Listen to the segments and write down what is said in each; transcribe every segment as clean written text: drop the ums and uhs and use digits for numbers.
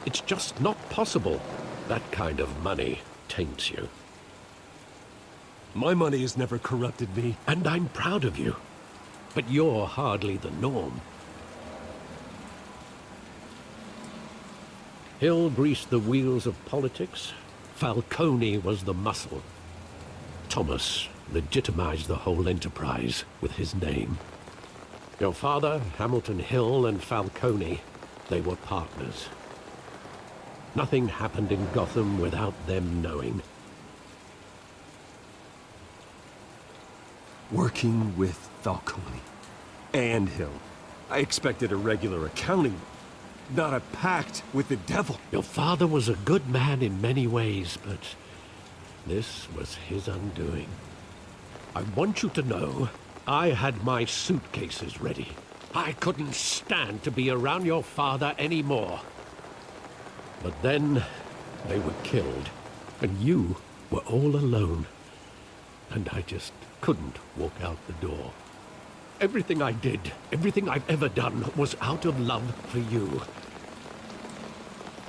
It's just not possible. That kind of money taints you. My money has never corrupted me. And I'm proud of you. But you're hardly the norm. Hill greased the wheels of politics. Falcone was the muscle. Thomas legitimized the whole enterprise with his name. Your father, Hamilton Hill, and Falcone, they were partners. Nothing happened in Gotham without them knowing. Working with Falcone and Hill. I expected a regular accounting, not a pact with the devil. Your father was a good man in many ways, but this was his undoing. I want you to know, I had my suitcases ready. I couldn't stand to be around your father anymore. But then, they were killed, and you were all alone. And I just couldn't walk out the door. Everything I did, everything I've ever done, was out of love for you.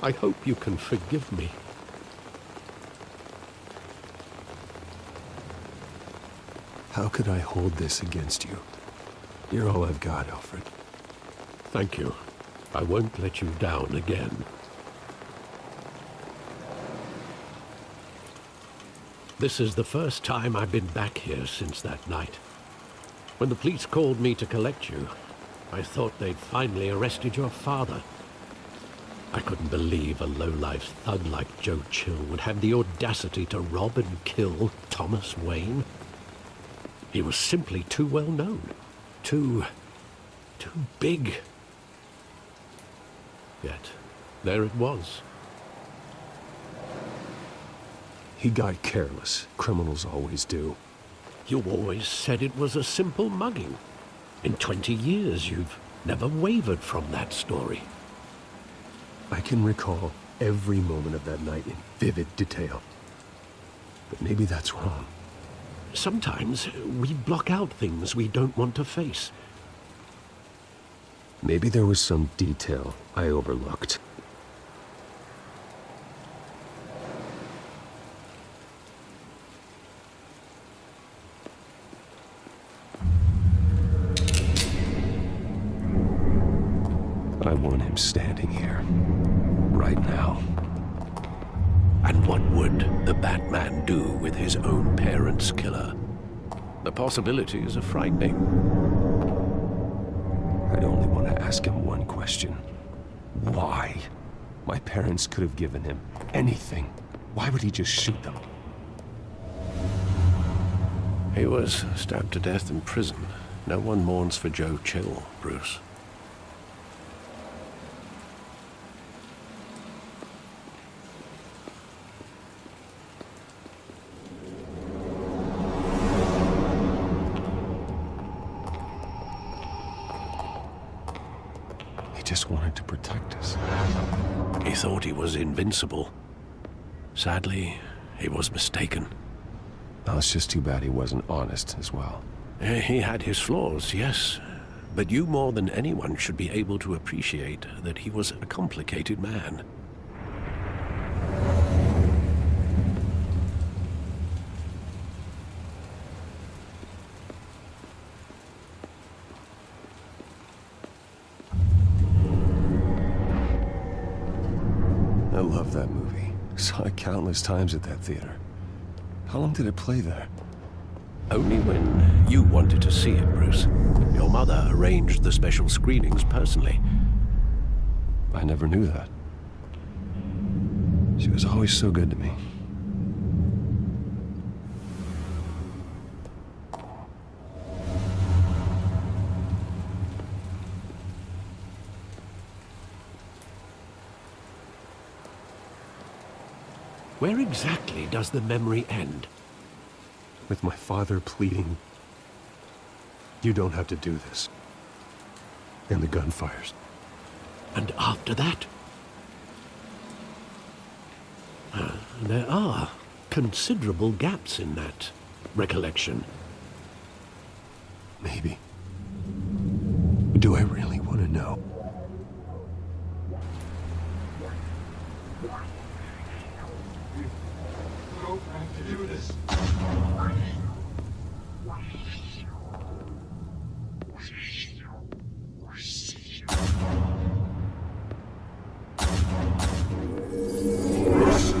I hope you can forgive me. How could I hold this against you? You're all I've got, Alfred. Thank you. I won't let you down again. This is the first time I've been back here since that night. When the police called me to collect you, I thought they'd finally arrested your father. I couldn't believe a low-life thug like Joe Chill would have the audacity to rob and kill Thomas Wayne. He was simply too well known. Too big. Yet, there it was. He got careless. Criminals always do. You always said it was a simple mugging. In 20 years, you've never wavered from that story. I can recall every moment of that night in vivid detail. But maybe that's wrong. Sometimes we block out things we don't want to face. Maybe there was some detail I overlooked. I want him standing here, right now. And what would the Batman do with his own parents' killer? The possibilities are frightening. I'd only want to ask him one question. Why? My parents could have given him anything. Why would he just shoot them? He was stabbed to death in prison. No one mourns for Joe Chill, Bruce. He just wanted to protect us. He thought he was invincible. Sadly, he was mistaken. Well, it's just too bad he wasn't honest as well. He had his flaws, yes. But you more than anyone should be able to appreciate that he was a complicated man. I love that movie. Saw it countless times at that theater. How long did it play there? Only when you wanted to see it, Bruce. Your mother arranged the special screenings personally. I never knew that. She was always so good to me. Where exactly does the memory end? With my father pleading, "You don't have to do this." And the gun fires. And after that? There are considerable gaps in that recollection. Maybe. Do I really want to know? don't have to do this.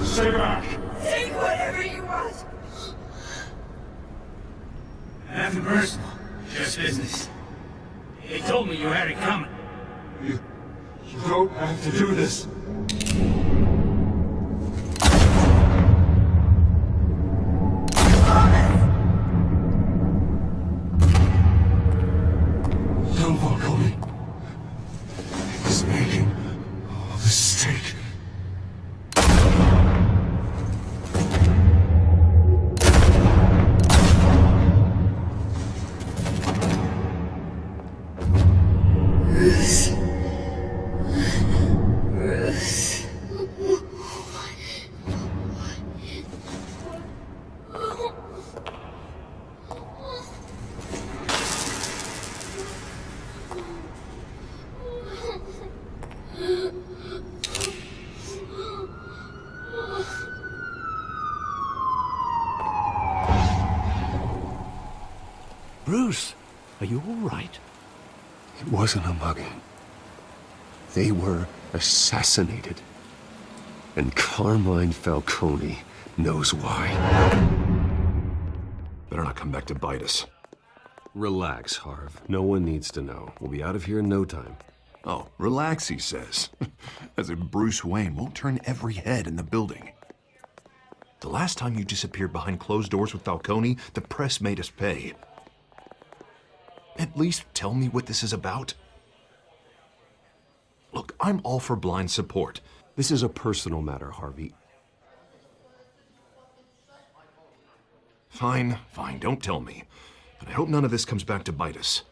Stay back! Take whatever you want! Nothing personal, just business. He told me you had it coming. You don't have to do this. Don't walk on me. He's making a mistake. Bruce, are you all right? It wasn't a mugging. They were assassinated. And Carmine Falcone knows why. Better not come back to bite us. Relax, Harv. No one needs to know. We'll be out of here in no time. Oh, relax, he says. As if Bruce Wayne won't turn every head in the building. The last time you disappeared behind closed doors with Falcone, the press made us pay. At least tell me what this is about. Look, I'm all for blind support. This is a personal matter, Harvey. Fine, don't tell me. But I hope none of this comes back to bite us.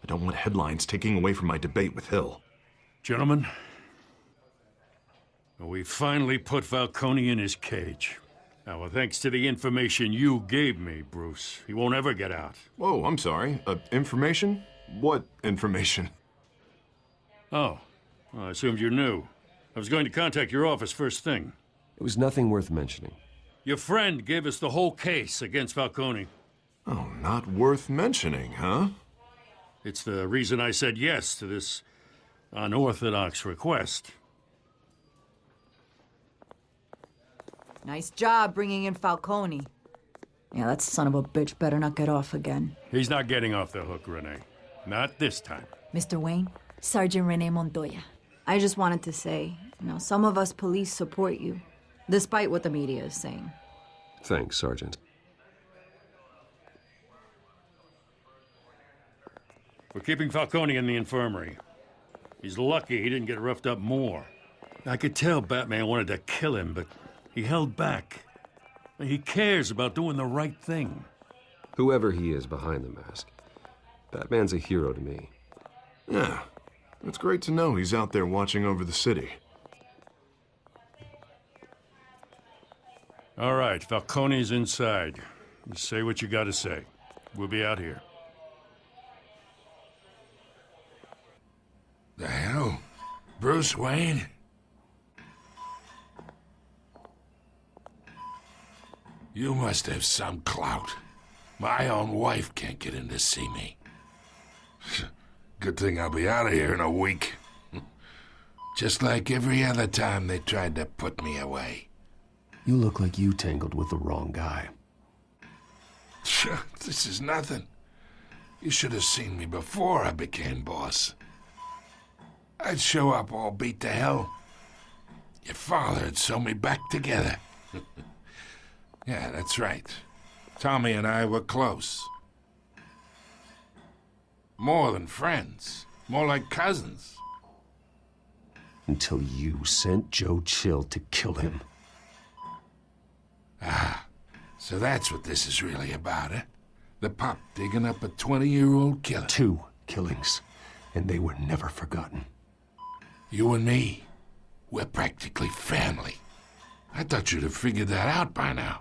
I don't want headlines taking away from my debate with Hill. Gentlemen, we finally put Falcone in his cage. Now, thanks to the information you gave me, Bruce, he won't ever get out. Whoa, I'm sorry. Information? What information? Oh, well, I assumed you knew. I was going to contact your office first thing. It was nothing worth mentioning. Your friend gave us the whole case against Falcone. Oh, not worth mentioning, huh? It's the reason I said yes to this unorthodox request. Nice job bringing in Falcone. Yeah, that son of a bitch better not get off again. He's not getting off the hook, Renee. Not this time. Mr. Wayne, Sergeant Renee Montoya. I just wanted to say, some of us police support you, despite what the media is saying. Thanks, Sergeant. We're keeping Falcone in the infirmary. He's lucky he didn't get roughed up more. I could tell Batman wanted to kill him, but he held back. He cares about doing the right thing. Whoever he is behind the mask, Batman's a hero to me. Yeah, it's great to know he's out there watching over the city. All right, Falcone's inside. You say what you gotta say. We'll be out here. The hell? Bruce Wayne? You must have some clout. My own wife can't get in to see me. Good thing I'll be out of here in a week. Just like every other time they tried to put me away. You look like you tangled with the wrong guy. This is nothing. You should have seen me before I became boss. I'd show up all beat to hell. Your father'd sew me back together. Yeah, that's right. Tommy and I were close. More than friends. More like cousins. Until you sent Joe Chill to kill him. Ah, so that's what this is really about, eh? The pup digging up a 20-year-old killer. 2 killings, and they were never forgotten. You and me, we're practically family. I thought you'd have figured that out by now.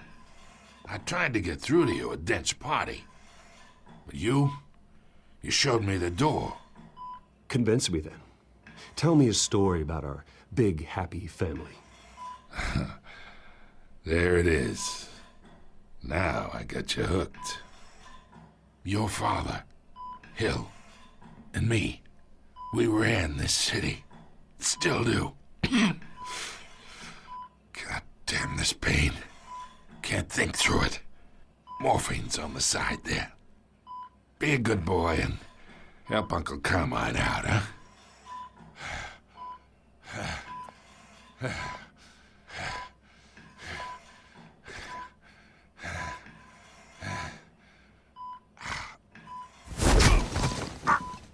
I tried to get through to you at Dent's party. But you showed me the door. Convince me then. Tell me a story about our big, happy family. There it is. Now I got you hooked. Your father, Hill, and me, we ran this city. Still do. God damn this pain. Can't think through it. Morphine's on the side there. Be a good boy and help Uncle Carmine out, huh?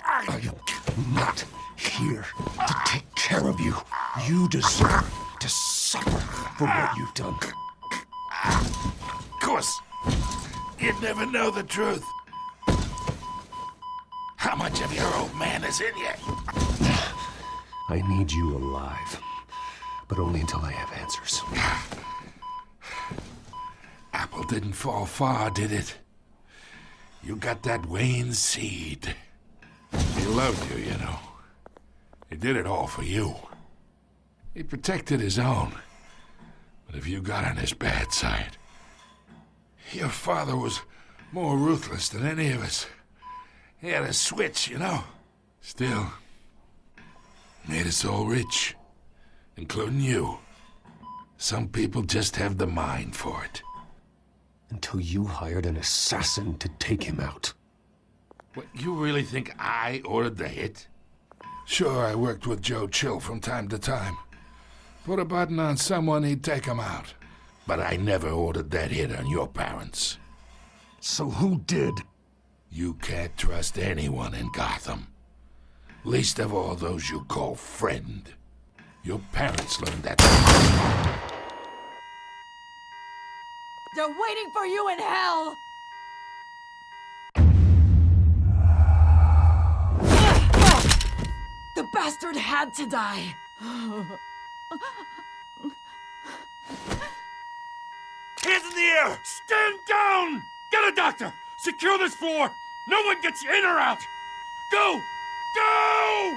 I am not here to take care of you. You deserve to suffer for what you've done. Of course, you'd never know the truth. How much of your old man is in you? I need you alive, but only until I have answers. Apple didn't fall far, did it? You got that Wayne seed. He loved you, you know. He did it all for you. He protected his own. But if you got on his bad side, your father was more ruthless than any of us. He had a switch, you know. Still, made us all rich, including you. Some people just have the mind for it. Until you hired an assassin to take him out. What, you really think I ordered the hit? Sure, I worked with Joe Chill from time to time. Put a button on someone, he'd take him out. But I never ordered that hit on your parents. So who did? You can't trust anyone in Gotham. Least of all those you call friend. Your parents learned that. They're waiting for you in hell! The bastard had to die! Hands in the air! Stand down! Get a doctor! Secure this floor! No one gets in or out! Go! Go!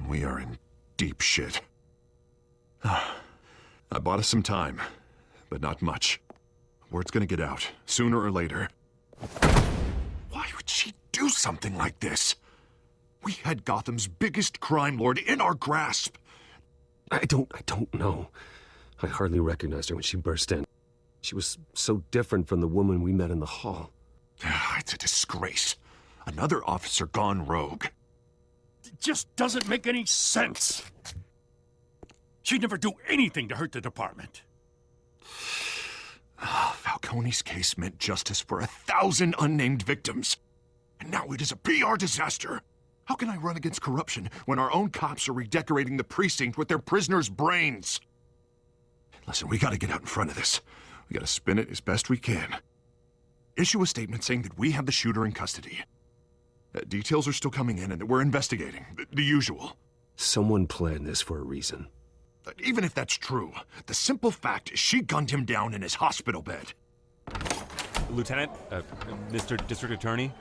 We are in deep shit. I bought us some time, but not much. Word's gonna get out, sooner or later. Why would she do something like this? We had Gotham's biggest crime lord in our grasp. I don't know. I hardly recognized her when she burst in. She was so different from the woman we met in the hall. It's a disgrace. Another officer gone rogue. It just doesn't make any sense. She'd never do anything to hurt the department. Falcone's case meant justice for 1,000 unnamed victims. And now it is a PR disaster. How can I run against corruption when our own cops are redecorating the precinct with their prisoners' brains? Listen, we gotta get out in front of this. We gotta spin it as best we can. Issue a statement saying that we have the shooter in custody. Details are still coming in and that we're investigating. The usual. Someone planned this for a reason. Even if that's true, the simple fact is she gunned him down in his hospital bed. Lieutenant, Mr. District Attorney,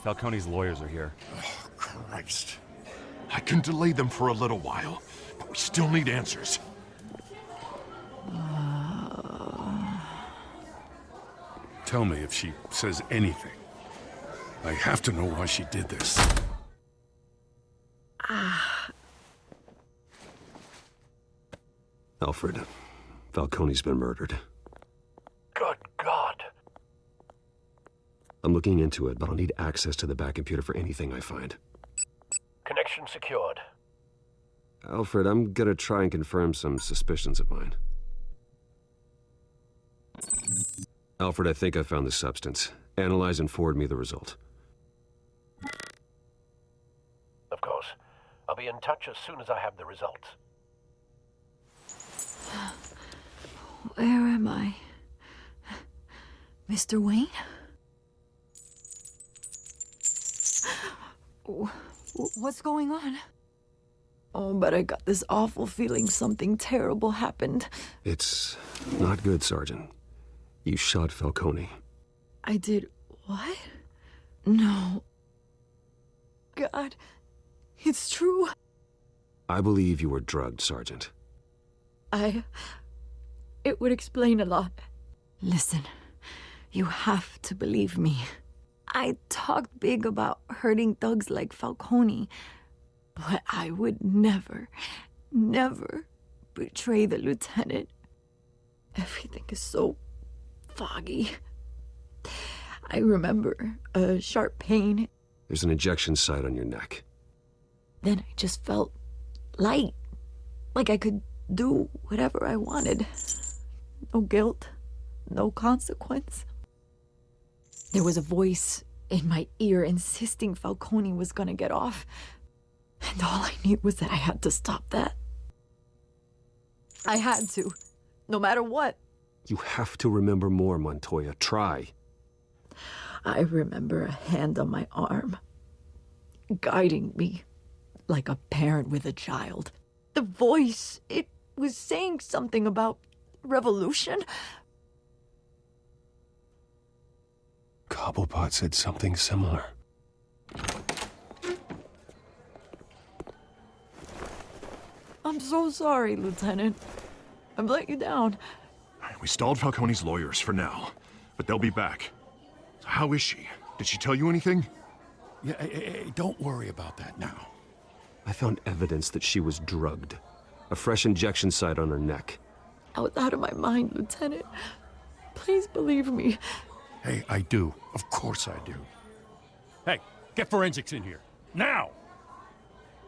Falcone's lawyers are here. Oh, Christ. I can delay them for a little while, but we still need answers. Tell me if she says anything. I have to know why she did this. Alfred, Falcone's been murdered. Good God. I'm looking into it, but I'll need access to the back computer for anything I find. Connection secured. Alfred, I'm gonna try and confirm some suspicions of mine. Alfred, I think I found the substance. Analyze and forward me the result. Of course. I'll be in touch as soon as I have the results. Where am I? Mr. Wayne? What's going on? Oh, but I got this awful feeling something terrible happened. It's not good, Sergeant. You shot Falcone. I did what? No. God, it's true. I believe you were drugged, Sergeant. It would explain a lot. Listen, you have to believe me. I talked big about hurting thugs like Falcone, but I would never, never betray the lieutenant. Everything is so foggy. I remember a sharp pain. There's an injection site on your neck. Then I just felt light, like I could do whatever I wanted. No guilt, no consequence. There was a voice in my ear insisting Falcone was gonna get off. And all I knew was that I had to stop that. I had to, no matter what. You have to remember more, Montoya. Try. I remember a hand on my arm, guiding me like a parent with a child. The voice, it was saying something about revolution. Cobblepot said something similar. I'm so sorry, Lieutenant. I've let you down. We stalled Falcone's lawyers for now, but they'll be back. So how is she? Did she tell you anything? Yeah, hey, don't worry about that now. I found evidence that she was drugged. A fresh injection site on her neck. I was out of my mind, Lieutenant. Please believe me. Hey, I do. Of course I do. Hey, get forensics in here. Now!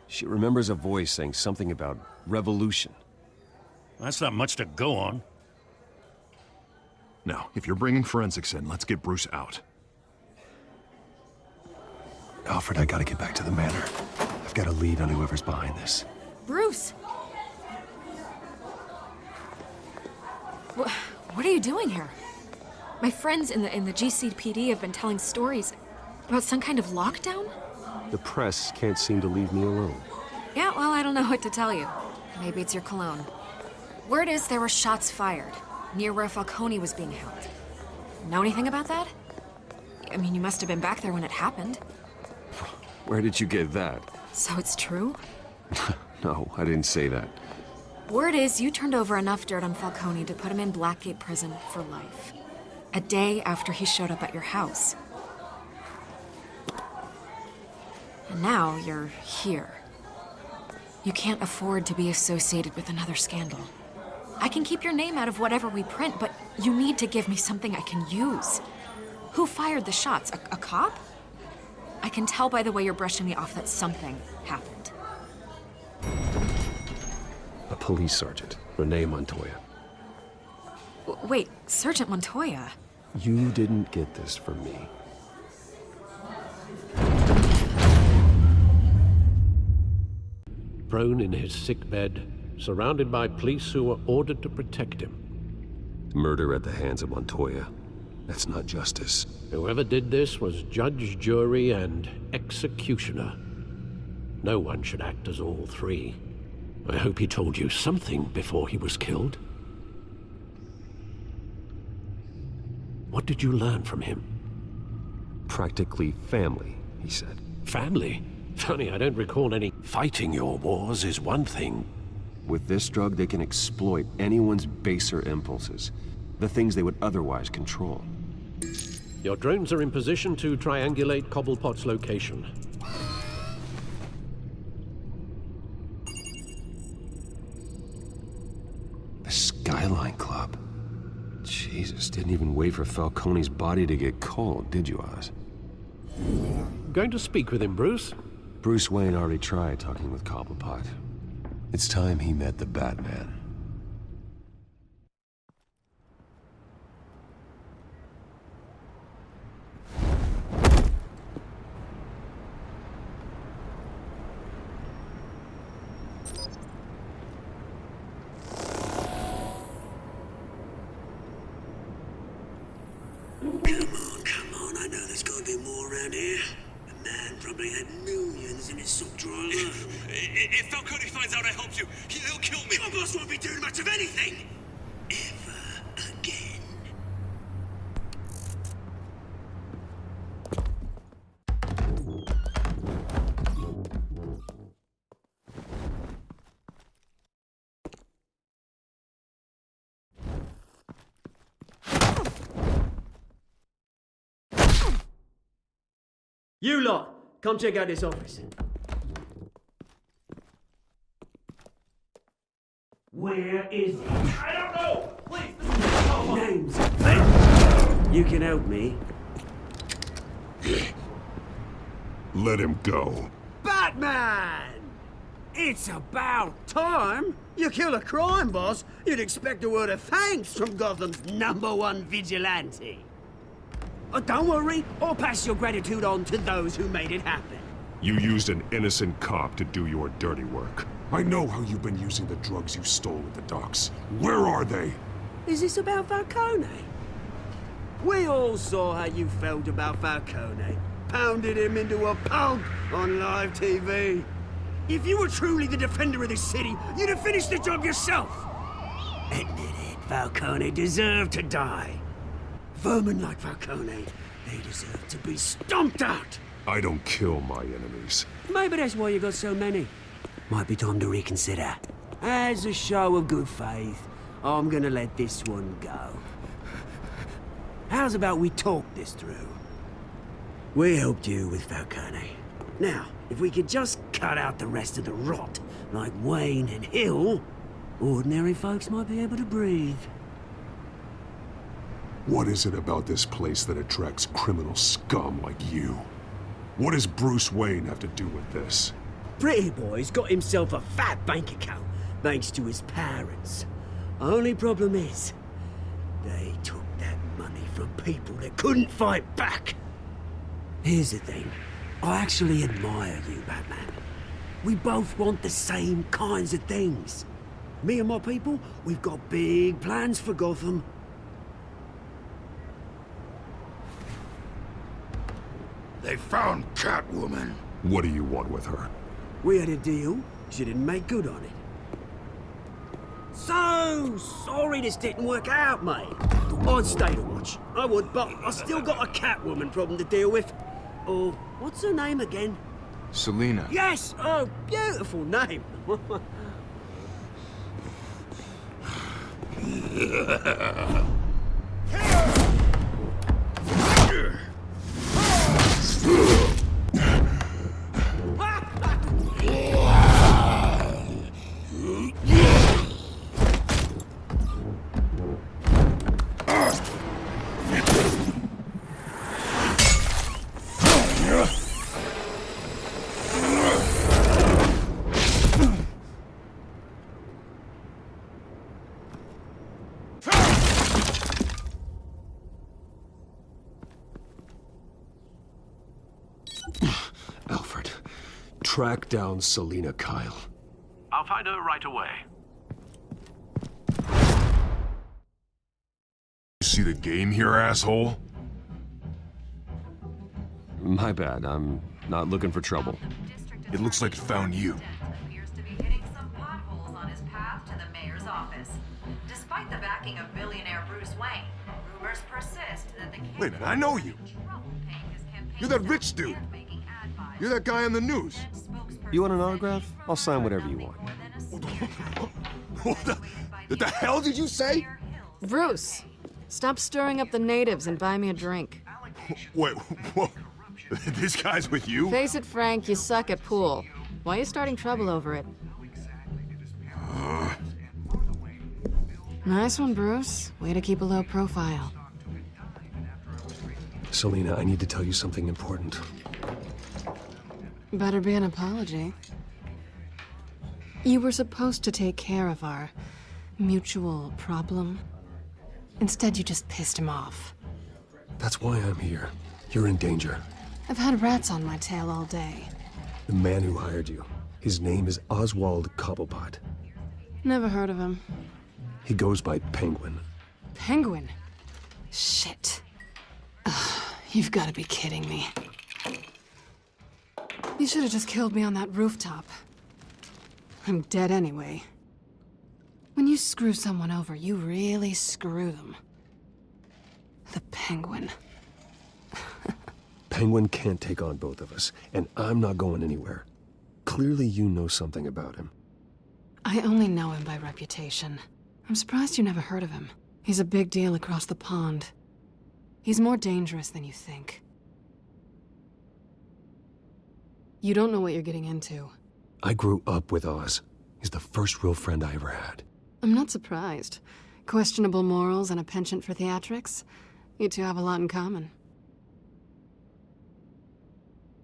She remembers a voice saying something about revolution. That's not much to go on. Now, if you're bringing forensics in, let's get Bruce out. Alfred, I gotta get back to the manor. I've got a lead on whoever's behind this. Bruce! What are you doing here? My friends in the GCPD have been telling stories about some kind of lockdown? The press can't seem to leave me alone. Yeah, well, I don't know what to tell you. Maybe it's your cologne. Word is there were shots fired near where Falcone was being held. Know anything about that? I mean, you must have been back there when it happened. Where did you get that? So it's true? No, I didn't say that. Word is you turned over enough dirt on Falcone to put him in Blackgate Prison for life. A day after he showed up at your house. And now you're here. You can't afford to be associated with another scandal. I can keep your name out of whatever we print, but you need to give me something I can use. Who fired the shots? A cop? I can tell by the way you're brushing me off that something happened. A police sergeant, Renee Montoya. Wait, Sergeant Montoya? You didn't get this from me. Prone in his sick bed, surrounded by police who were ordered to protect him. Murder at the hands of Montoya. That's not justice. Whoever did this was judge, jury, and executioner. No one should act as all three. I hope he told you something before he was killed. What did you learn from him? Practically family, he said. Family? Funny, I don't recall any. Fighting your wars is one thing. With this drug, they can exploit anyone's baser impulses. The things they would otherwise control. Your drones are in position to triangulate Cobblepot's location. The Skyline Club. Jesus, didn't even wait for Falcone's body to get cold, did you, Oz? Going to speak with him, Bruce? Bruce Wayne already tried talking with Cobblepot. It's time he met the Batman. Come on, I know there's gotta be more around here. The man probably had millions Isn't it some dry If Falcone finds out I helped you, he'll kill me. Your boss won't be doing much of anything. Ever again. You lot, come check out this office. Where is he? I don't know! Please! Names, Ben. You can help me. Let him go. Batman! It's about time. You kill a crime boss, you'd expect a word of thanks from Gotham's #1 vigilante. Don't worry, I'll pass your gratitude on to those who made it happen. You used an innocent cop to do your dirty work. I know how you've been using the drugs you stole at the docks. Where are they? Is this about Falcone? We all saw how you felt about Falcone. Pounded him into a pulp on live TV. If you were truly the defender of this city, you'd have finished the job yourself. Admit it, Falcone deserved to die. Vermin like Falcone, they deserve to be stomped out. I don't kill my enemies. Maybe that's why you got so many. Might be time to reconsider. As a show of good faith, I'm gonna let this one go. How's about we talk this through? We helped you with Falcone. Now, if we could just cut out the rest of the rot, like Wayne and Hill, ordinary folks might be able to breathe. What is it about this place that attracts criminal scum like you? What does Bruce Wayne have to do with this? Pretty Boy's got himself a fat bank account, thanks to his parents. Only problem is, they took that money from people that couldn't fight back. Here's the thing. I actually admire you, Batman. We both want the same kinds of things. Me and my people, we've got big plans for Gotham. They found Catwoman. What do you want with her? We had a deal. She didn't make good on it. So sorry this didn't work out, mate. I'd stay to watch. I would, but I still got a Catwoman problem to deal with. Oh, what's her name again? Selina. Yes! Oh, beautiful name. Alfred, track down Selina Kyle. I'll find her right away. See the game here, asshole? My bad. I'm not looking for trouble. It looks like it found you. Appears to be hitting some potholes on his path to the mayor's office. Despite the backing of billionaire Bruce Wayne, rumors persist that the Wait a minute, I know you. You're that rich dude. You're that guy on the news. You want an autograph? I'll sign whatever you want. What the hell did you say? Bruce, stop stirring up the natives and buy me a drink. Wait, whoa. This guy's with you? Face it, Frank, you suck at pool. Why are you starting trouble over it? Nice one, Bruce. Way to keep a low profile. Selina, I need to tell you something important. Better be an apology. You were supposed to take care of our mutual problem. Instead, you just pissed him off. That's why I'm here. You're in danger. I've had rats on my tail all day. The man who hired you, his name is Oswald Cobblepot. Never heard of him. He goes by Penguin. Penguin? Shit. Ugh, you've got to be kidding me. You should have just killed me on that rooftop. I'm dead anyway. When you screw someone over, you really screw them. The Penguin. Penguin can't take on both of us, and I'm not going anywhere. Clearly you know something about him. I only know him by reputation. I'm surprised you never heard of him. He's a big deal across the pond. He's more dangerous than you think. You don't know what you're getting into. I grew up with Oz. He's the first real friend I ever had. I'm not surprised. Questionable morals and a penchant for theatrics. You two have a lot in common.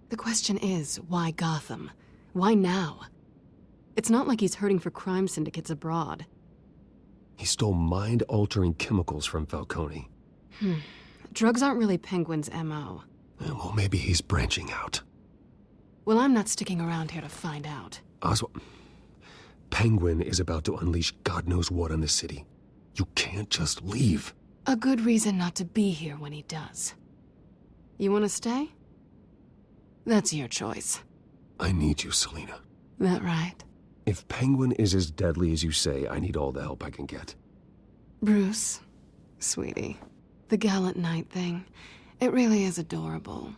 The question is, why Gotham? Why now? It's not like he's hurting for crime syndicates abroad. He stole mind-altering chemicals from Falcone. Drugs aren't really Penguin's MO. Well, maybe he's branching out. Well, I'm not sticking around here to find out. Oswald, Penguin is about to unleash God knows what on the city. You can't just leave. A good reason not to be here when he does. You want to stay? That's your choice. I need you, Selina. That right? If Penguin is as deadly as you say, I need all the help I can get. Bruce, sweetie, the gallant knight thing, it really is adorable.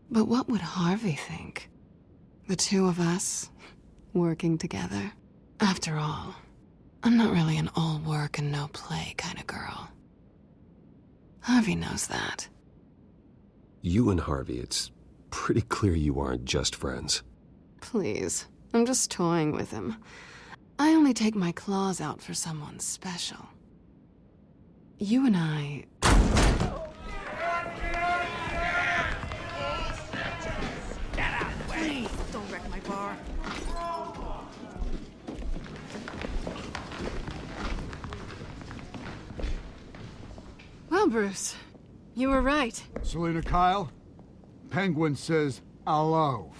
But what would Harvey think? The two of us, working together. After all, I'm not really an all work and no play kind of girl. Harvey knows that. You and Harvey, it's pretty clear you aren't just friends. Please, I'm just toying with him. I only take my claws out for someone special. You and I... Please, don't wreck my bar. Well, Bruce, you were right. Selina Kyle, Penguin says hello.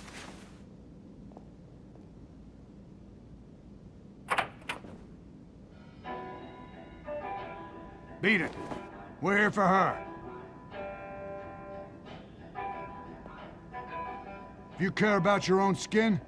Beat it. We're here for her. If you care about your own skin,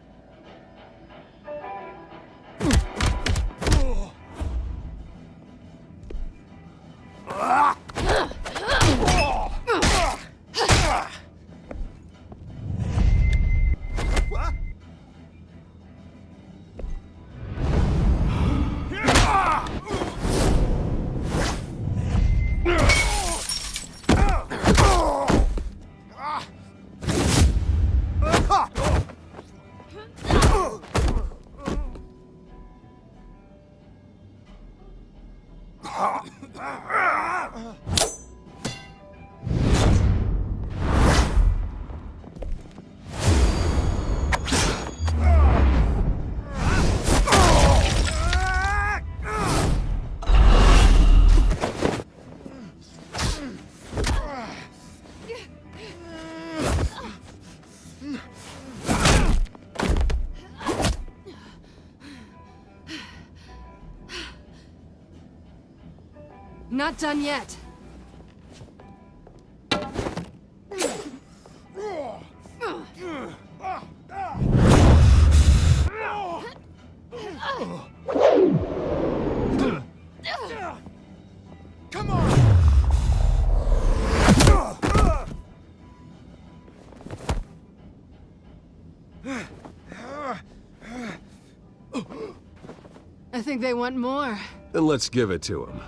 Not done yet. come on! I think they want more. Then let's give it to him.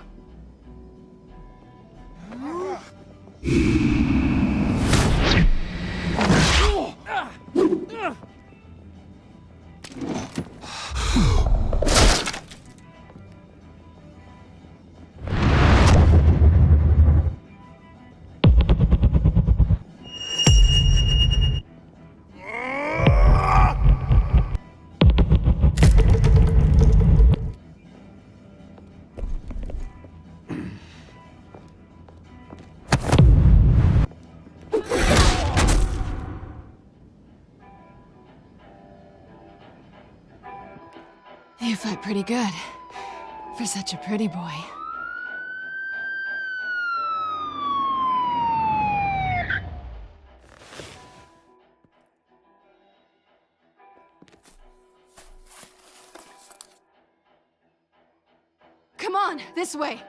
You fight pretty good. For such a pretty boy. Come on, this way.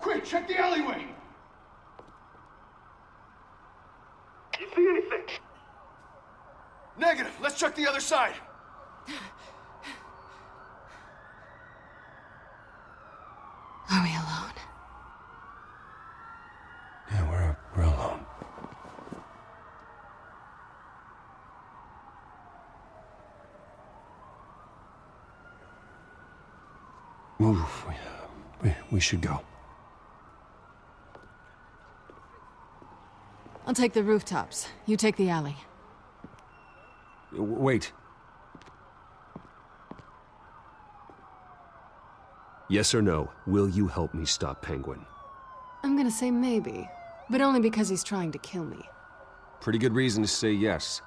Quick, check the alleyway! You see anything? Negative. Let's check the other side. Are we alone? Yeah, we're alone. Move. We should go. I'll take the rooftops. You take the alley. Wait. Yes or no, will you help me stop Penguin? I'm gonna say maybe, but only because he's trying to kill me. Pretty good reason to say yes.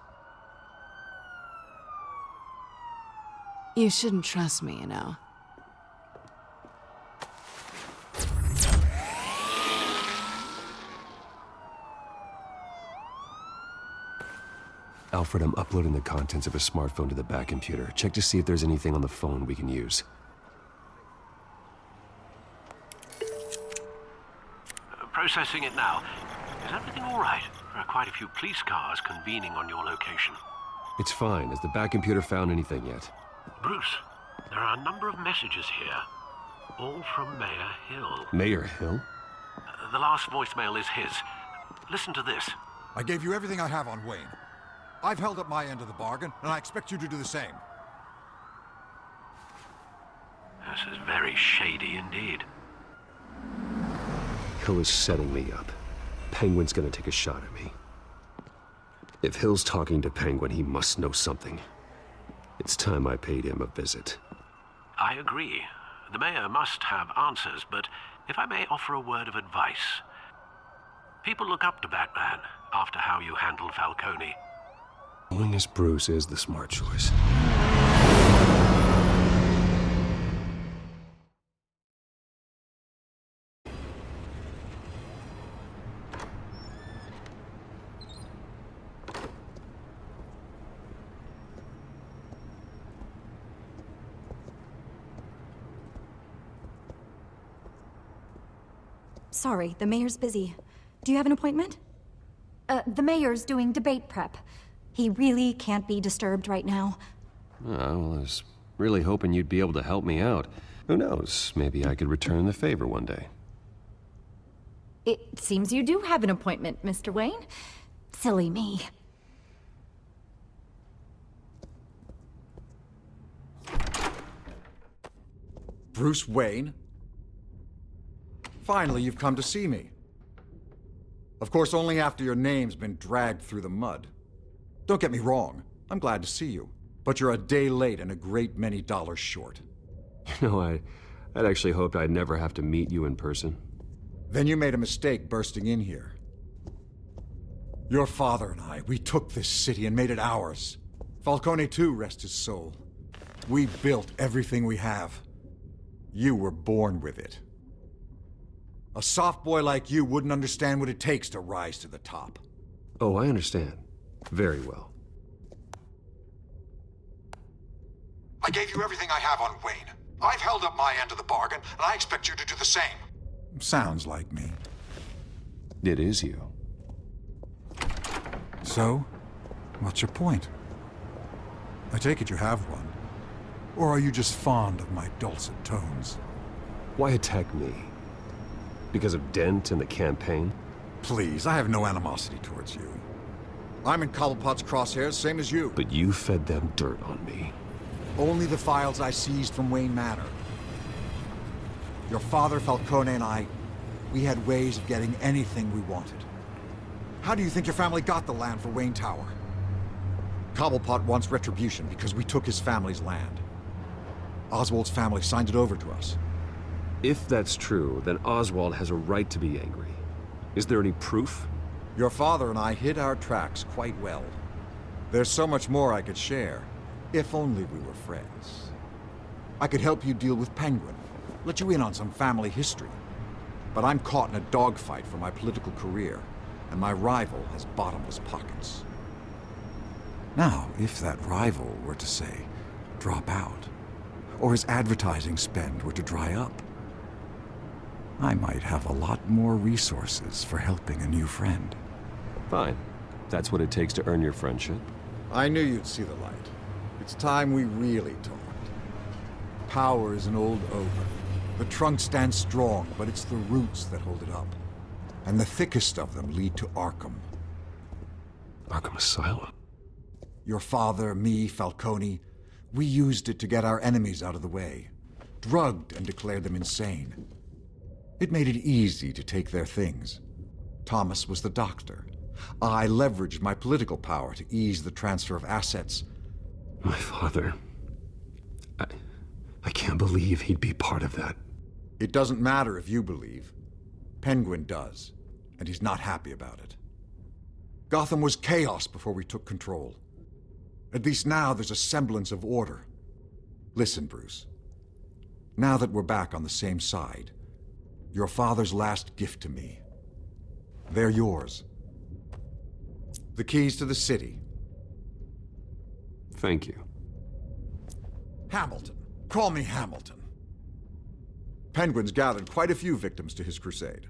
You shouldn't trust me, you know. Alfred, I'm uploading the contents of a smartphone to the back computer. Check to see if there's anything on the phone we can use. Processing it now. Is everything all right? There are quite a few police cars convening on your location. It's fine. Has the back computer found anything yet? Bruce, there are a number of messages here, all from Mayor Hill. Mayor Hill? The last voicemail is his. Listen to this. I gave you everything I have on Wayne. I've held up my end of the bargain, and I expect you to do the same. This is very shady indeed. Hill is setting me up. Penguin's gonna take a shot at me. If Hill's talking to Penguin, he must know something. It's time I paid him a visit. I agree. The mayor must have answers, but if I may offer a word of advice. People look up to Batman after how you handled Falcone. Going as Bruce is the smart choice. Sorry, the mayor's busy. Do you have an appointment? The mayor's doing debate prep. He really can't be disturbed right now. Oh, well, I was really hoping you'd be able to help me out. Who knows? Maybe I could return the favor one day. It seems you do have an appointment, Mr. Wayne. Silly me. Bruce Wayne? Finally, you've come to see me. Of course, only after your name's been dragged through the mud. Don't get me wrong, I'm glad to see you. But you're a day late and a great many dollars short. You know, I'd actually hoped I'd never have to meet you in person. Then you made a mistake bursting in here. Your father and I, we took this city and made it ours. Falcone too, rest his soul. We built everything we have. You were born with it. A soft boy like you wouldn't understand what it takes to rise to the top. Oh, I understand. Very well. I gave you everything I have on Wayne. I've held up my end of the bargain, and I expect you to do the same. Sounds like me. It is you. So, what's your point? I take it you have one. Or are you just fond of my dulcet tones? Why attack me? Because of Dent and the campaign? Please, I have no animosity towards you. I'm in Cobblepot's crosshairs, same as you. But you fed them dirt on me. Only the files I seized from Wayne Manor. Your father, Falcone, and I, we had ways of getting anything we wanted. How do you think your family got the land for Wayne Tower? Cobblepot wants retribution because we took his family's land. Oswald's family signed it over to us. If that's true, then Oswald has a right to be angry. Is there any proof? Your father and I hid our tracks quite well. There's so much more I could share, if only we were friends. I could help you deal with Penguin, let you in on some family history. But I'm caught in a dogfight for my political career. and my rival has bottomless pockets. Now, if that rival were to, say, drop out, or his advertising spend were to dry up, I might have a lot more resources for helping a new friend. Fine. That's what it takes to earn your friendship. I knew you'd see the light. It's time we really talked. Power is an old oak. The trunk stands strong, but it's the roots that hold it up. And the thickest of them lead to Arkham. Arkham Asylum? Your father, me, Falcone, we used it to get our enemies out of the way. Drugged and declared them insane. It made it easy to take their things. Thomas was the doctor. I leveraged my political power to ease the transfer of assets. My father... I can't believe he'd be part of that. It doesn't matter if you believe. Penguin does, and he's not happy about it. Gotham was chaos before we took control. At least now there's a semblance of order. Listen, Bruce. Now that we're back on the same side, your father's last gift to me. They're yours. The keys to the city. Thank you. Hamilton. Call me Hamilton. Penguin's gathered quite a few victims to his crusade.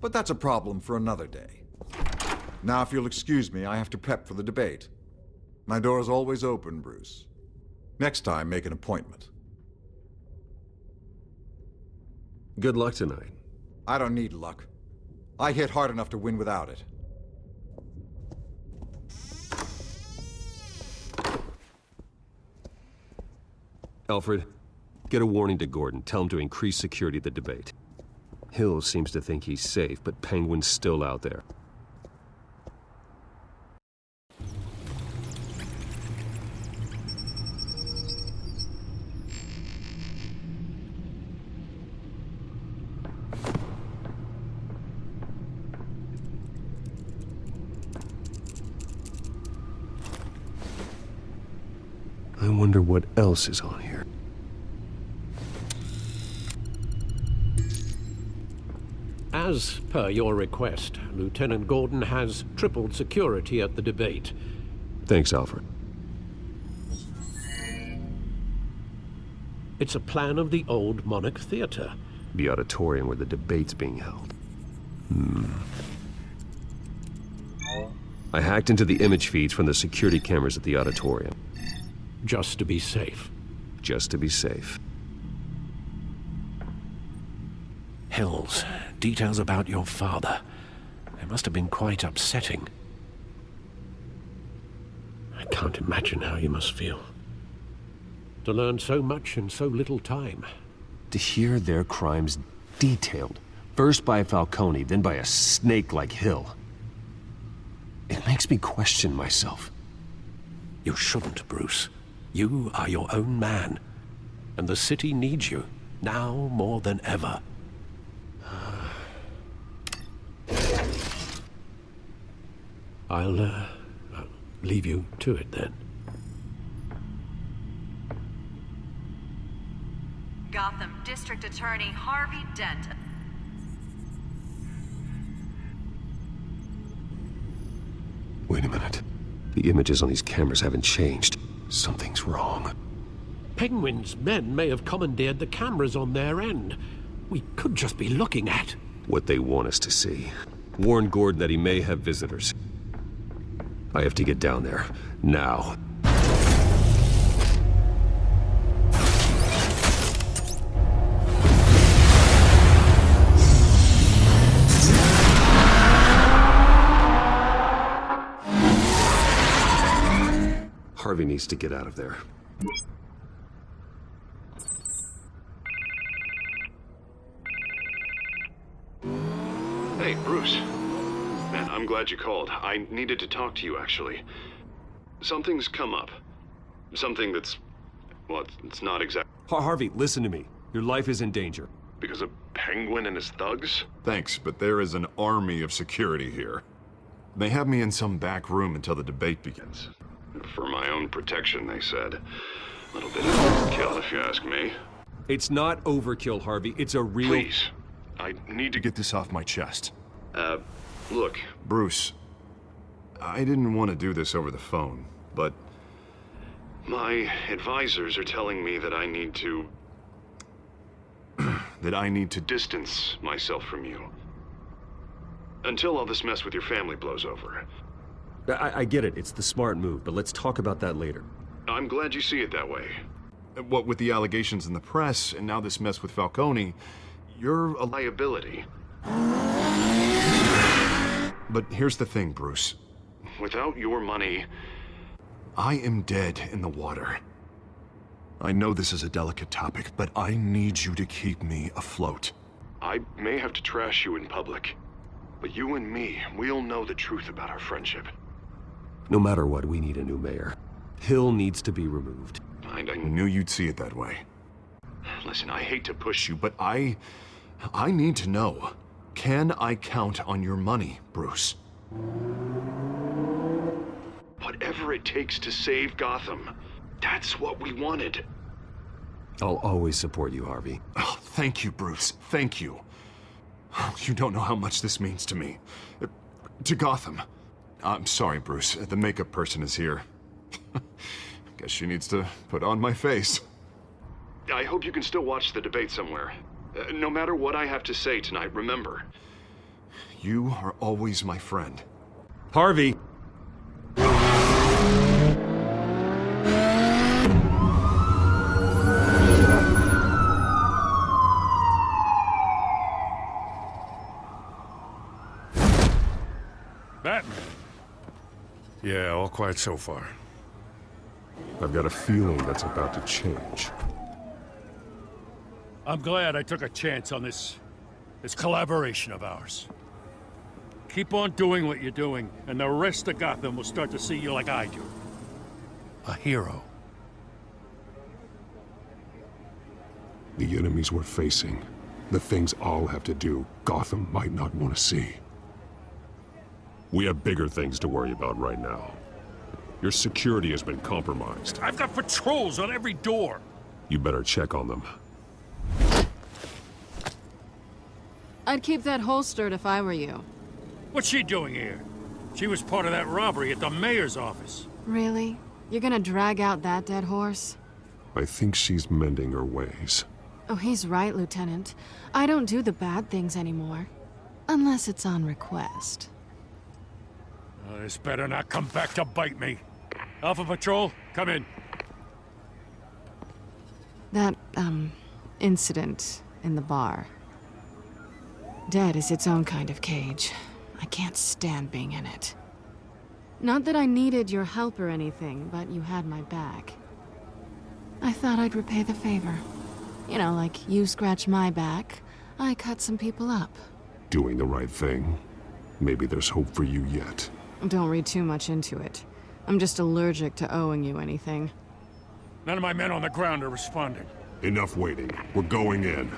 But that's a problem for another day. Now, if you'll excuse me, I have to prep for the debate. My door's always open, Bruce. Next time, make an appointment. Good luck tonight. I don't need luck. I hit hard enough to win without it. Alfred, get a warning to Gordon. Tell him to increase security at the debate. Hill seems to think he's safe, but Penguin's still out there. I wonder what else is on here. As per your request, Lieutenant Gordon has tripled security at the debate. Thanks, Alfred. It's a plan of the old Monarch Theater. The auditorium where the debate's being held. I hacked into the image feeds from the security cameras at the auditorium. Just to be safe. Just to be safe. Hills, details about your father. They must have been quite upsetting. I can't imagine how you must feel. To learn so much in so little time. To hear their crimes detailed, first by Falcone, then by a snake like Hill. It makes me question myself. You shouldn't, Bruce. You are your own man. And the city needs you, now more than ever. I'll leave you to it then. Gotham District Attorney Harvey Dent. Wait a minute. The images on these cameras haven't changed. Something's wrong. Penguin's men may have commandeered the cameras on their end. We could just be looking at what they want us to see. Warn Gordon that he may have visitors. I have to get down there. Now. Harvey needs to get out of there. Hey, Bruce. Man, I'm glad you called. I needed to talk to you, actually. Something's come up. Something that's... well, it's not exact... Harvey, listen to me. Your life is in danger. Because of Penguin and his thugs? Thanks, but there is an army of security here. They have me in some back room until the debate begins. For my own protection, they said. A little bit of overkill, if you ask me. It's not overkill, Harvey. It's a real... Please. I need to get this off my chest. Look. Bruce, I didn't want to do this over the phone, but... My advisors are telling me that I need to... that I need to distance myself from you. Until all this mess with your family blows over. I get it. It's the smart move, but let's talk about that later. I'm glad you see it that way. What with the allegations in the press, and now this mess with Falcone, you're a liability. But here's the thing, Bruce. Without your money... I am dead in the water. I know this is a delicate topic, but I need you to keep me afloat. I may have to trash you in public, but you and me, we'll know the truth about our friendship. No matter what, we need a new mayor. Hill needs to be removed. I knew you'd see it that way. Listen, I hate to push you, but I need to know. Can I count on your money, Bruce? Whatever it takes to save Gotham. That's what we wanted. I'll always support you, Harvey. Oh, thank you, Bruce. Thank you. You don't know how much this means to me. To Gotham. I'm sorry, Bruce. The makeup person is here. Guess she needs to put on my face. I hope you can still watch the debate somewhere. No matter what I have to say tonight, remember. You are always my friend. Harvey! Batman. Yeah, all quiet so far. I've got a feeling that's about to change. I'm glad I took a chance on this collaboration of ours. Keep on doing what you're doing, and the rest of Gotham will start to see you like I do. A hero. The enemies we're facing, the things I'll have to do, Gotham might not want to see. We have bigger things to worry about right now. Your security has been compromised. I've got patrols on every door. You better check on them. I'd keep that holstered if I were you. What's she doing here? She was part of that robbery at the mayor's office. Really? You're gonna drag out that dead horse? I think she's mending her ways. Oh, he's right, Lieutenant. I don't do the bad things anymore. Unless it's on request. Oh, this better not come back to bite me. Alpha Patrol, come in. That, incident in the bar. Dead is its own kind of cage. I can't stand being in it. Not that I needed your help or anything, but you had my back. I thought I'd repay the favor. You know, like you scratch my back, I cut some people up. Doing the right thing. Maybe there's hope for you yet. Don't read too much into it. I'm just allergic to owing you anything. None of my men on the ground are responding. Enough waiting. We're going in.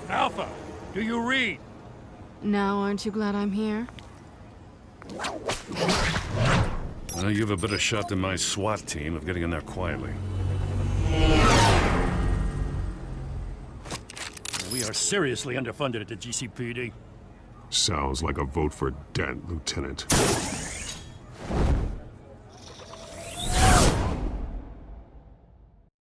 Alpha, do you read? Now, aren't you glad I'm here? Well, you have a better shot than my SWAT team of getting in there quietly. We are seriously underfunded at the GCPD. Sounds like a vote for Dent, Lieutenant.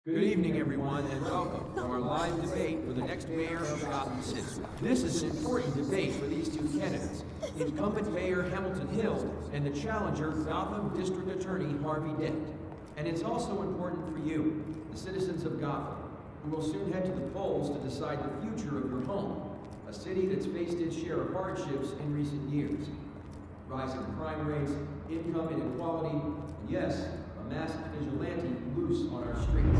Good evening, everyone, and welcome to our live debate for the next mayor of Gotham City. This is an important debate for these two candidates, incumbent Mayor Hamilton Hill and the challenger, Gotham District Attorney Harvey Dent. And it's also important for you, the citizens of Gotham, who will soon head to the polls to decide the future of your home, a city that's faced its share of hardships in recent years. Rising crime rates, income inequality, and yes, a masked vigilante loose on our streets.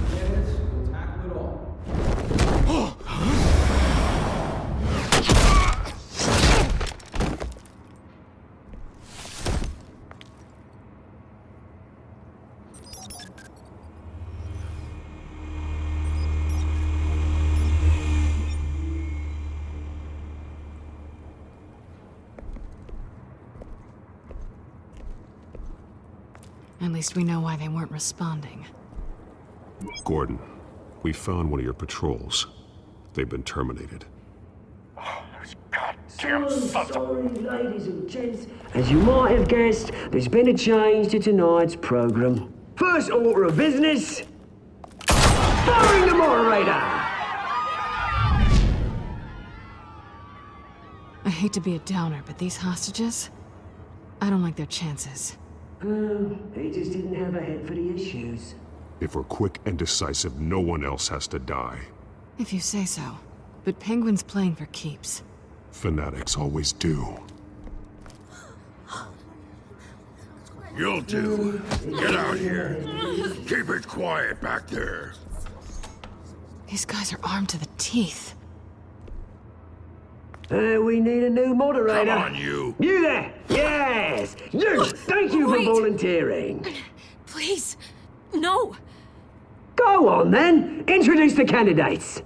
The candidates will tackle it all. At least we know why they weren't responding. Gordon, we found one of your patrols. They've been terminated. Oh, those Sorry, ladies and gents. As you might have guessed, there's been a change to tonight's program. First order of business, firing the moderator! I hate to be a downer, but these hostages, I don't like their chances. He just didn't have a head for the issues. If we're quick and decisive, no one else has to die. If you say so. But Penguin's playing for keeps. Fanatics always do. You'll do. Get out here. Keep it quiet back there. These guys are armed to the teeth. We need a new moderator. Come on, you. You there! Yes! You! Thank you Wait. for volunteering. Please, no. Go on, then. Introduce the candidates.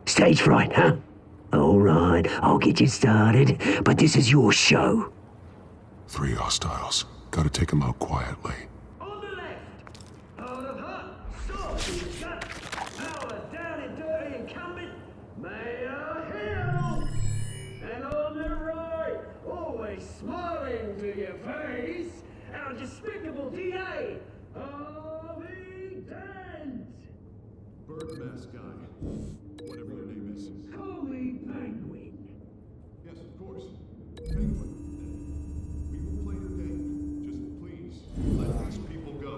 Stage fright, huh? All right, I'll get you started, but this is your show. 3 hostiles. Gotta take them out quietly. On the left, out of hut, stop, shut, power down and dirty incumbent, Mayor Hill. And on the right, always smiling to your face, our despicable DA, Harvey Dent. Bird mask guy. Whatever your name is. Call me Penguin. Yes, of course. Penguin. We will play your game. Just please, let these people go.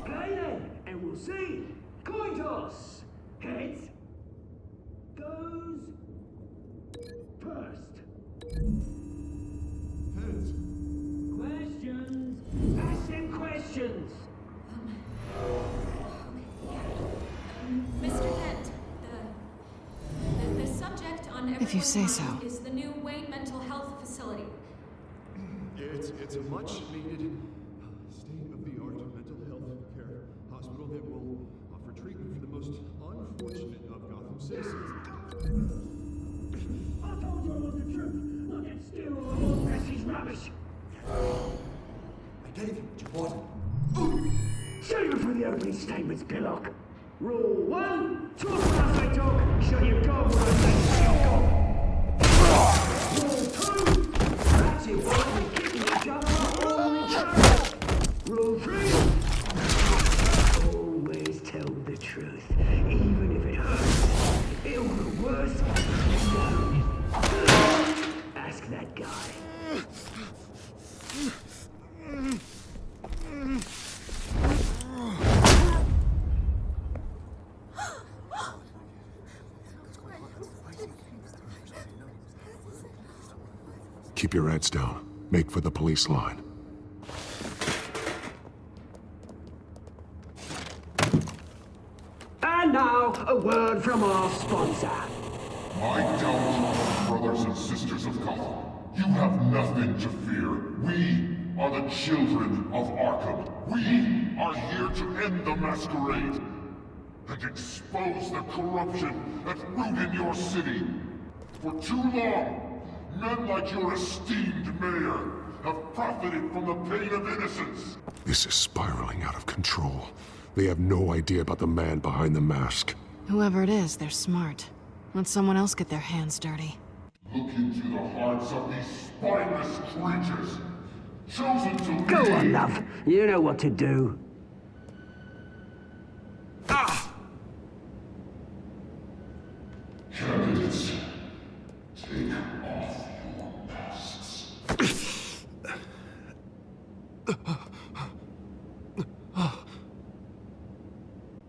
Play then, and we'll see. Coin toss. Heads. Goes first. Heads. Questions. Ask them questions. Mr. Dent, the subject on If you everyone's say mind so. is the new Wayne Mental Health Facility. It's a much needed state-of-the-art mental health care hospital that will offer treatment for the most unfortunate of Gotham citizens. I told you I want the truth. Look at still all this is rubbish. I gave you what you wanted. Save it for the opening statements, Pillock. Rule 1, talk when I say talk, show your God when I say show God. Rule 2, that's it, boy, we're kicking each other up all each other. Rule 3, always tell the truth, even if it hurts. It'll look worse if you don't. Ask that guy. Keep your heads down. Make for the police line. And now, a word from our sponsor. My downtrodden brothers and sisters of Gotham, you have nothing to fear. We are the children of Arkham. We are here to end the masquerade and expose the corruption that rooted your city. For too long, men like your esteemed mayor have profited from the pain of innocence. This is spiraling out of control. They have no idea about the man behind the mask. Whoever it is, they're smart. Let someone else get their hands dirty. Look into the hearts of these spineless creatures, chosen to Go lead. on, love. You know what to do. Candidates, take off your masks.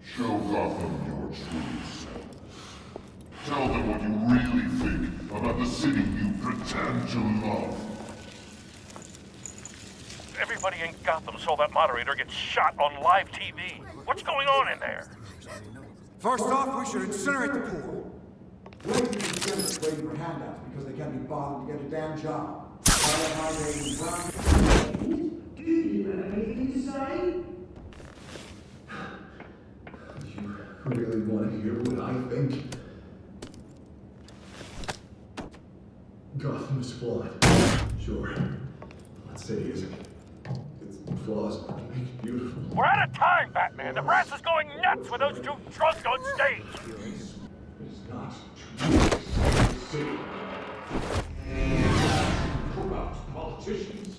Show Gotham your true self. Tell them what you really think about the city you pretend to love. Everybody in Gotham saw that moderator get shot on live TV. What's going on in there? First off, we should incinerate the poor. Waiting for handouts because they can't be bothered to get a damn job. Do you have anything to say? You really want to hear what I think? Gotham is flawed. Sure. Let's say it isn't. Its flaws make it beautiful. We're out of time, Batman. The press is going nuts with those two drunks on stage. It's not. city. Corrupt politicians.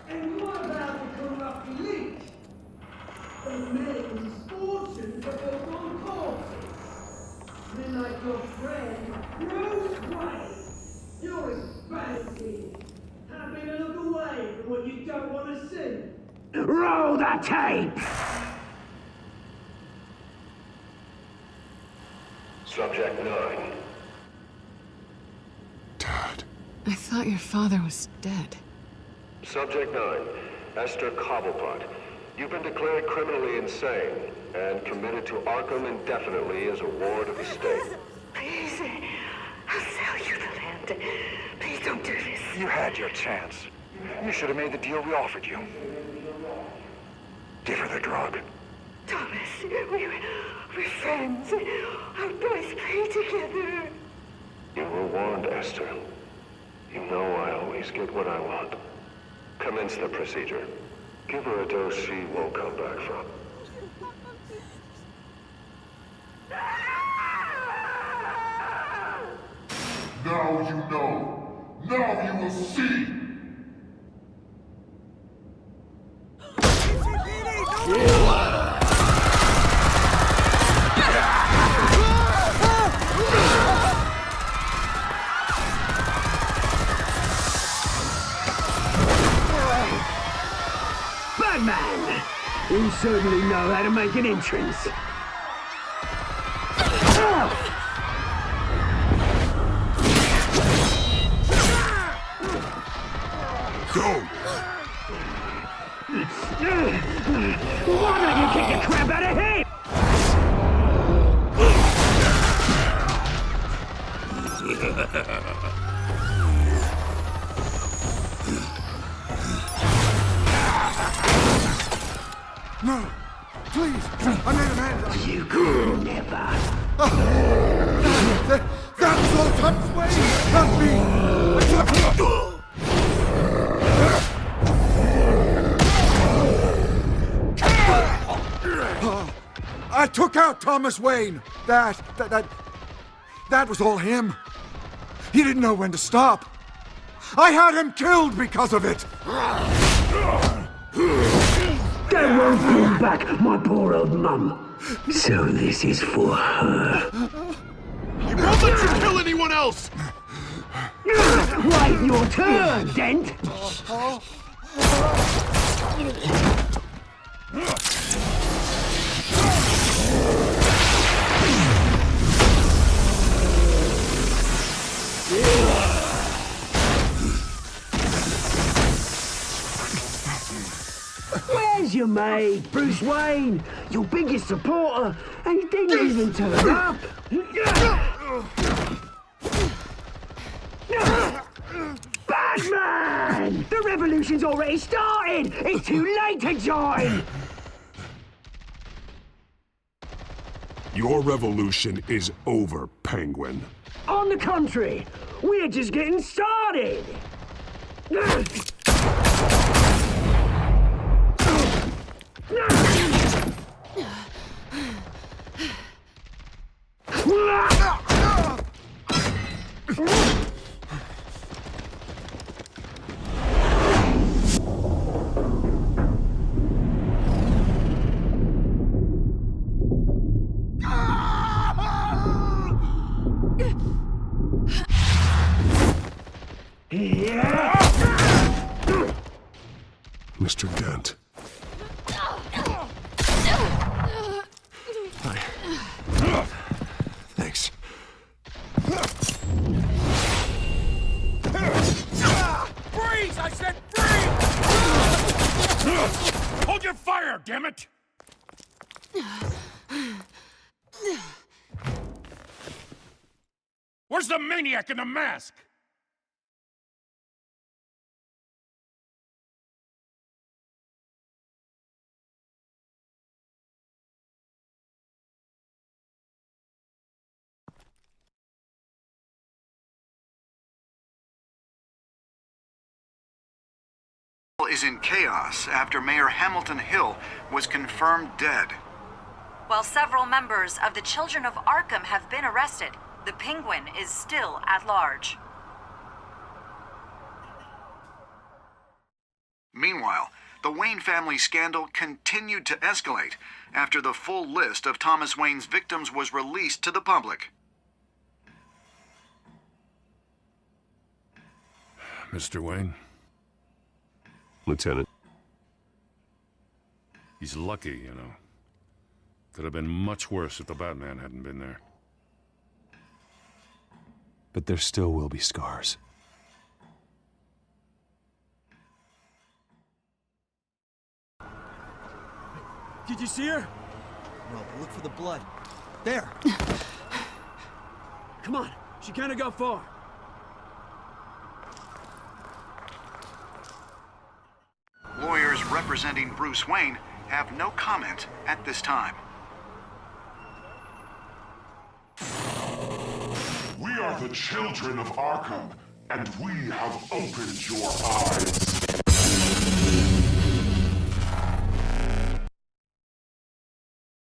And what about the corrupt elite? They make misfortunes that go on corpses. Men like your friend, Bruce Wayne. You're expansive. Happy to look away from what you don't want to see. Roll the tape! Subject 9. I thought your father was dead. Subject 9, Esther Cobblepot. You've been declared criminally insane and committed to Arkham indefinitely as a ward of the state. Please, I'll sell you the land. Please don't do this. You had your chance. You should have made the deal we offered you. Give her the drug. Thomas, we're friends. Our boys play together. You were warned, Esther. You know I always get what I want. Commence the procedure. Give her a dose she won't come back from. Now you know. Now you will see. Batman! You certainly know how to make an entrance. Go! Why don't you kick the crap out of him? No! Please! I made a man! You could never. That was all Thomas Wayne! Not me! I took out Thomas Wayne! That was all him. He didn't know when to stop. I had him killed because of it! That won't bring back my poor old mum. So this is for her. He won't let you kill anyone else! Wait your turn, Dent! Where's your mate, Bruce Wayne? Your biggest supporter, and he didn't even turn up. Batman! The revolution's already started! It's too late to join! Your revolution is over, Penguin. On the contrary, we're just getting started! Mr. Dent. Thanks. Freeze! I said freeze! Hold your fire, damn it! Where's the maniac in the mask? Is in chaos after Mayor Hamilton Hill was confirmed dead. While several members of the Children of Arkham have been arrested, The Penguin is still at large. Meanwhile, the Wayne family scandal continued to escalate after the full list of Thomas Wayne's victims was released to the public. Mr. Wayne? Lieutenant. He's lucky, you know. Could have been much worse if the Batman hadn't been there. But there still will be scars. Did you see her? No, but look for the blood. There! Come on, she can't go far. Lawyers representing Bruce Wayne have no comment at this time. We are the children of Arkham, and we have opened your eyes.